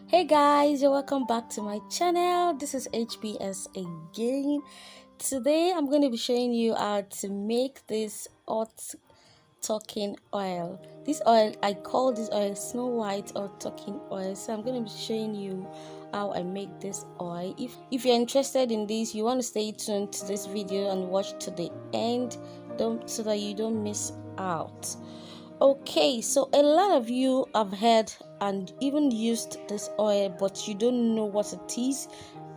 Hey guys, you're welcome back to my channel. This is HBS again. Today I'm going to be showing you how to make this hot talking oil. This oil, I call this oil Snow White or talking oil. So I'm going to be showing you how I make this oil. If you're interested in this, you want to stay tuned to this video and watch to the end, so that you don't miss out. Okay, so a lot of you have heard and even used this oil, but you don't know what it is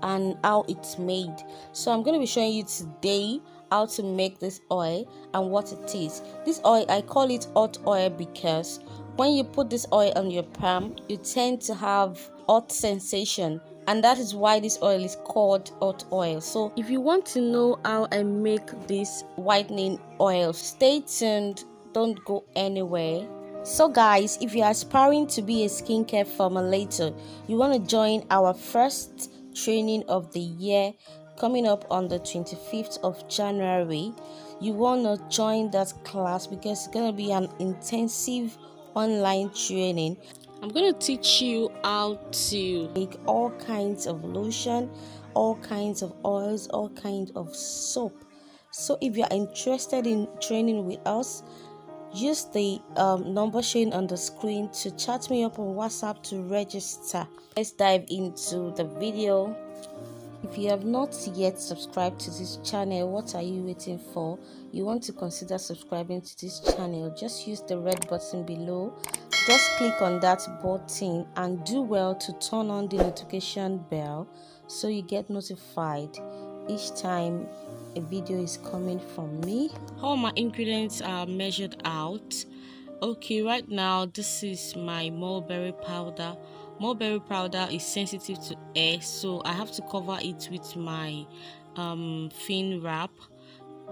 and how it's made. So I'm going to be showing you today how to make this oil and what it is. This oil, I call it hot oil because when you put this oil on your palm, you tend to have hot sensation, and that is why this oil is called hot oil. So if you want to know how I make this whitening oil, stay tuned, don't go anywhere. So guys, if you're aspiring to be a skincare formulator, you want to join our first training of the year coming up on the 25th of January. You want to join that class because it's going to be an intensive online training. I'm going to teach you how to make all kinds of lotion, all kinds of oils, all kinds of soap. So if you're interested in training with us, use the number shown on the screen to chat me up on WhatsApp to register. Let's dive into the video. If you have not yet subscribed to this channel, what are you waiting for? You want to consider subscribing to this channel. Just use the red button below. Just click on that button and do well to turn on the notification bell so you get notified each time a video is coming from me. All my ingredients are measured out. Okay, right now this is my mulberry powder. Mulberry powder is sensitive to air, so I have to cover it with my thin wrap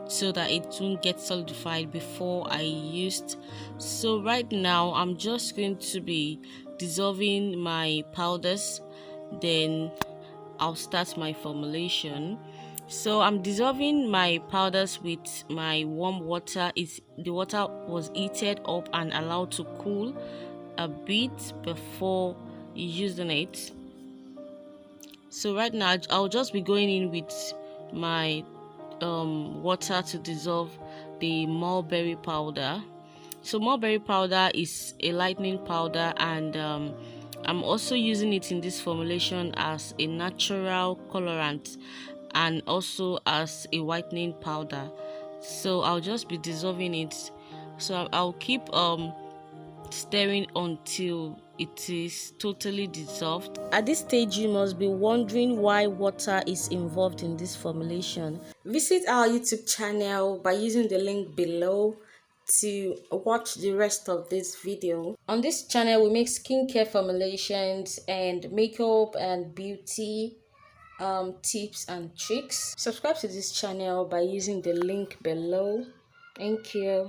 so that it won't get solidified before I used. So right now I'm just going to be dissolving my powders, then I'll start my formulation. So I'm dissolving my powders with my warm water. The water was heated up and allowed to cool a bit before using it. So right now I'll just be going in with my water to dissolve the mulberry powder. So mulberry powder is a lightening powder, and I'm also using it in this formulation as a natural colorant and also as a whitening powder. So I'll just be dissolving it. So I'll keep stirring until it is totally dissolved. At this stage, you must be wondering why water is involved in this formulation. Visit our YouTube channel by using the link below to watch the rest of this video. On this channel, we make skincare formulations and makeup and beauty tips and tricks. Subscribe to this channel by using the link below. Thank you.